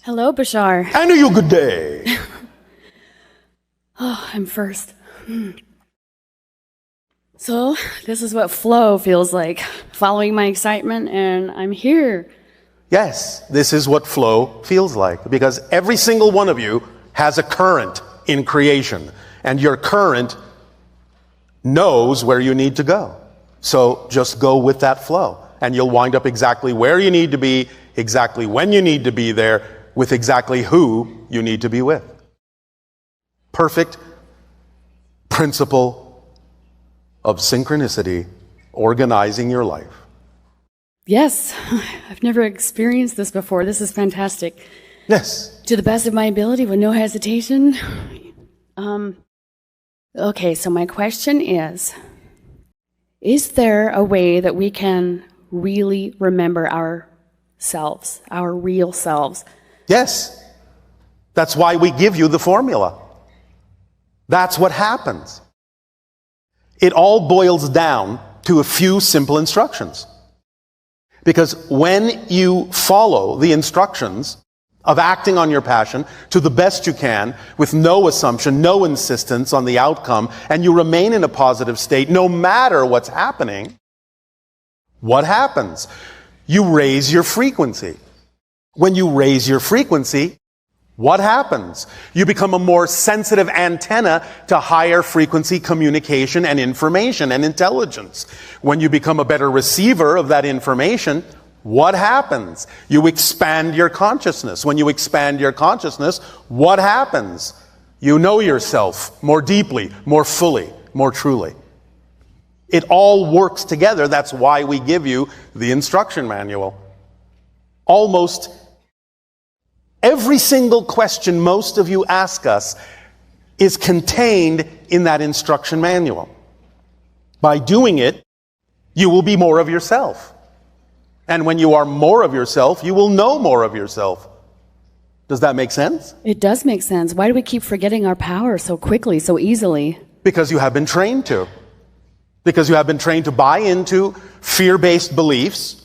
Hello, Bashar. And a you good day. Oh, I'm first. So, this is what flow feels like. Following my excitement, and I'm here. Yes, this is what flow feels like, because every single one of you has a current in creation, and your current knows where you need to go. So just go with that flow, and you'll wind up exactly where you need to be, exactly when you need to be there, with exactly who you need to be with. Perfect principle of synchronicity organizing your life. Yes, I've never experienced this before. This is fantastic. Yes. To the best of my ability, with no hesitation. Okay, so my question is there a way that we can really remember ourselves, our real selves? Yes. That's why we give you the formula. That's what happens. It all boils down to a few simple instructions. Because when you follow the instructions of acting on your passion to the best you can, with no assumption, no insistence on the outcome, and you remain in a positive state no matter what's happening, what happens? You raise your frequency. When you raise your frequency, what happens? You become a more sensitive antenna to higher frequency communication and information and intelligence. When you become a better receiver of that information, what happens? You expand your consciousness. When you expand your consciousness, what happens? You know yourself more deeply, more fully, more truly. It all works together. That's why we give you the instruction manual. Almost every single question most of you ask us is contained in that instruction manual. By doing it, you will be more of yourself. And when you are more of yourself, you will know more of yourself. Does that make sense? It does make sense. Why do we keep forgetting our power so quickly, so easily? Because you have been trained to. Because you have been trained to buy into fear-based beliefs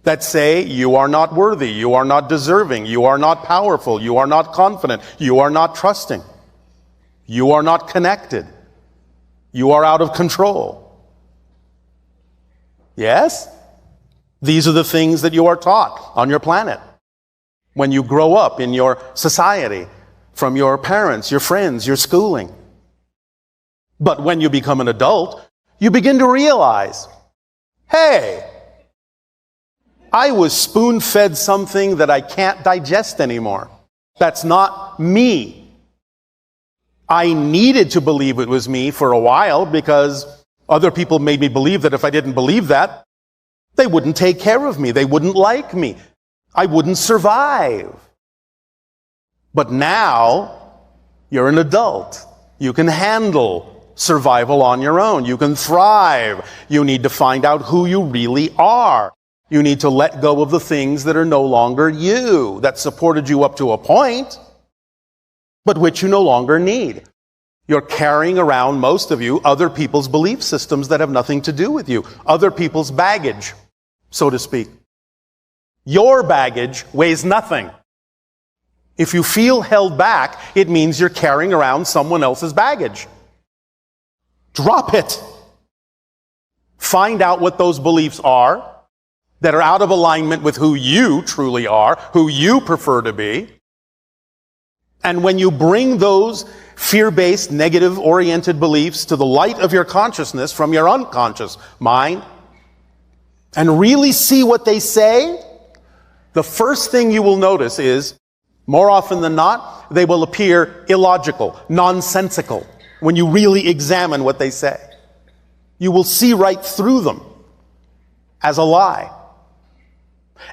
that say you are not worthy, you are not deserving, you are not powerful, you are not confident, you are not trusting, you are not connected, you are out of control. Yes? These are the things that you are taught on your planet. When you grow up in your society, from your parents, your friends, your schooling. But when you become an adult, you begin to realize, hey, I was spoon-fed something that I can't digest anymore. That's not me. I needed to believe it was me for a while because other people made me believe that if I didn't believe that, they wouldn't take care of me. They wouldn't like me. I wouldn't survive. But now, you're an adult. You can handle survival on your own. You can thrive. You need to find out who you really are. You need to let go of the things that are no longer you, that supported you up to a point, but which you no longer need. You're carrying around, most of you, other people's belief systems that have nothing to do with you, other people's baggage, so to speak. Your baggage weighs nothing. If you feel held back, it means you're carrying around someone else's baggage. Drop it. Find out what those beliefs are that are out of alignment with who you truly are, who you prefer to be. And when you bring those fear-based, negative-oriented beliefs to the light of your consciousness from your unconscious mind, and really see what they say, the first thing you will notice is, more often than not, they will appear illogical, nonsensical, when you really examine what they say. You will see right through them as a lie.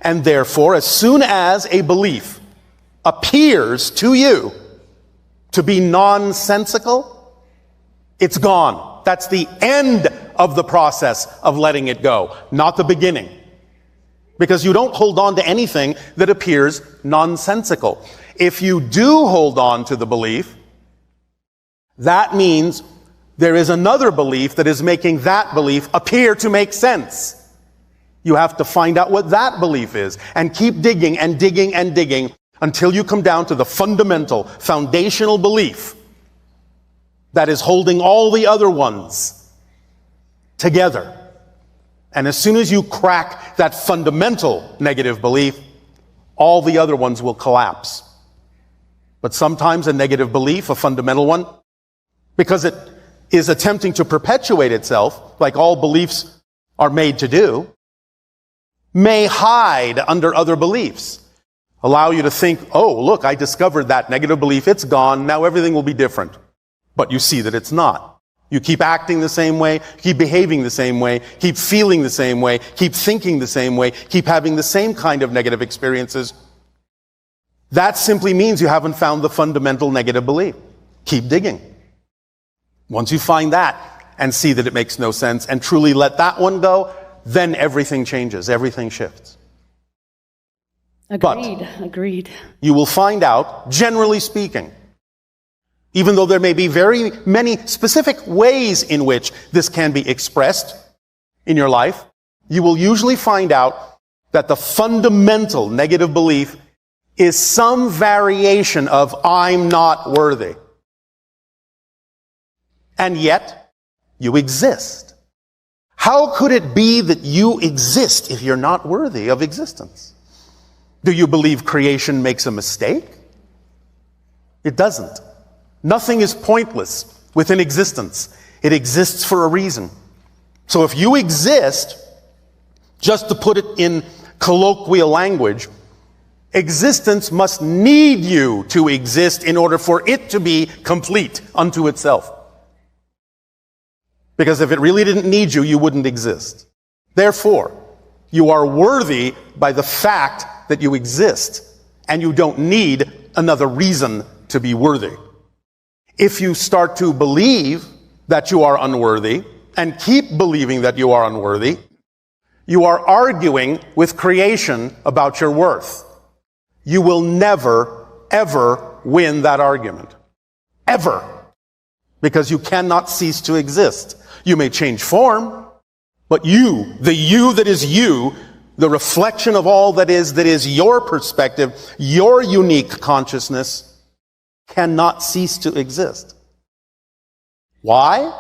And therefore, as soon as a belief appears to you to be nonsensical, it's gone. That's the end of the process of letting it go, not the beginning. Because you don't hold on to anything that appears nonsensical. If you do hold on to the belief, that means there is another belief that is making that belief appear to make sense. You have to find out what that belief is and keep digging and digging and digging until you come down to the fundamental, foundational belief that is holding all the other ones together. And as soon as you crack that fundamental negative belief, all the other ones will collapse. But sometimes a negative belief, a fundamental one, because it is attempting to perpetuate itself, like all beliefs are made to do, may hide under other beliefs. Allow you to think, oh, look, I discovered that negative belief, it's gone, now everything will be different. But you see that it's not. You keep acting the same way, keep behaving the same way, keep feeling the same way, keep thinking the same way, keep having the same kind of negative experiences. That simply means you haven't found the fundamental negative belief. Keep digging. Once you find that and see that it makes no sense and truly let that one go, then everything changes, everything shifts. Agreed. You will find out, generally speaking, even though there may be very many specific ways in which this can be expressed in your life, you will usually find out that the fundamental negative belief is some variation of I'm not worthy. And yet, you exist. How could it be that you exist if you're not worthy of existence? Do you believe creation makes a mistake? It doesn't. Nothing is pointless within existence. It exists for a reason. So if you exist, just to put it in colloquial language, existence must need you to exist in order for it to be complete unto itself. Because if it really didn't need you, you wouldn't exist. Therefore, you are worthy by the fact that you exist, and you don't need another reason to be worthy. If you start to believe that you are unworthy, and keep believing that you are unworthy, you are arguing with creation about your worth. You will never, ever win that argument. Ever. Because you cannot cease to exist. You may change form, but you, the you that is you, the reflection of all that is your perspective, your unique consciousness, cannot cease to exist. Why?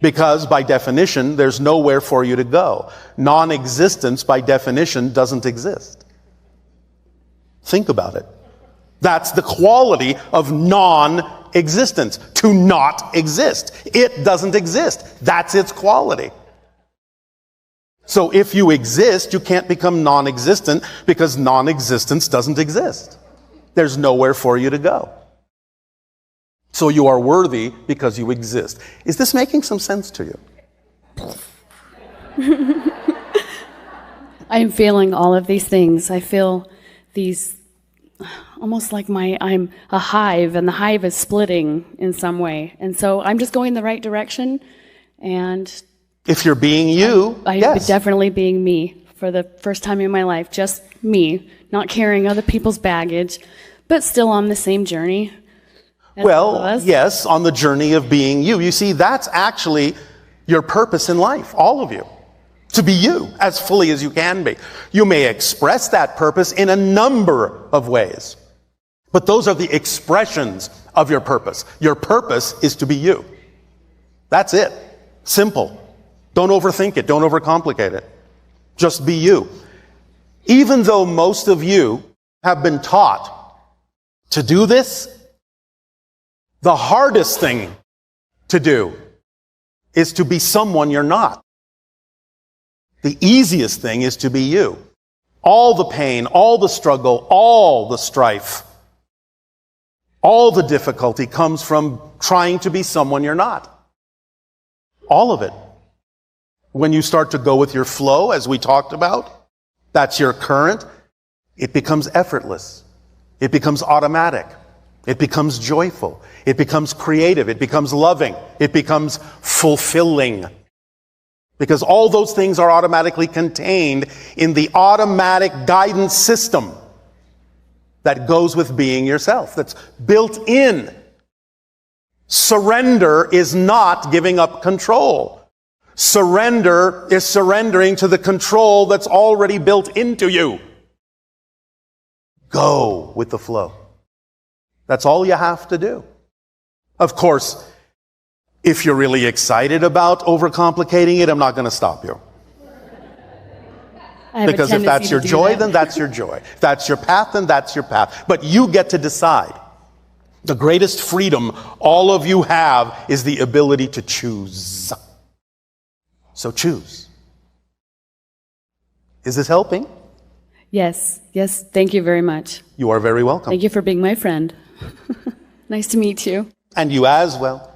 Because by definition, there's nowhere for you to go. Non-existence, by definition, doesn't exist. Think about it. That's the quality of non-existence, to not exist. It doesn't exist. That's its quality. So if you exist, you can't become non-existent because non-existence doesn't exist. There's nowhere for you to go. So you are worthy because you exist. Is this making some sense to you? I am feeling all of these things. I feel these almost like I'm a hive, and the hive is splitting in some way. And so I'm just going the right direction, and if you're being you, I'm yes. definitely being me for the first time in my life. Just me, not carrying other people's baggage, but still on the same journey. Well, yes, on the journey of being you. You see, that's actually your purpose in life, all of you. To be you, as fully as you can be. You may express that purpose in a number of ways. But those are the expressions of your purpose. Your purpose is to be you. That's it. Simple. Don't overthink it. Don't overcomplicate it. Just be you. Even though most of you have been taught to do this, the hardest thing to do is to be someone you're not. The easiest thing is to be you. All the pain, all the struggle, all the strife, all the difficulty comes from trying to be someone you're not. All of it. When you start to go with your flow, as we talked about, that's your current, it becomes effortless. It becomes automatic. It becomes joyful. It becomes creative. It becomes loving. It becomes fulfilling. Because all those things are automatically contained in the automatic guidance system that goes with being yourself, that's built in. Surrender is not giving up control. Surrender is surrendering to the control that's already built into you. Go with the flow. That's all you have to do. Of course, if you're really excited about overcomplicating it, I'm not going to stop you. Because if that's your joy, then that's your joy. If that's your path, then that's your path. But you get to decide. The greatest freedom all of you have is the ability to choose. So choose. Is this helping? Yes. Yes. Thank you very much. You are very welcome. Thank you for being my friend. Nice to meet you. And you as well.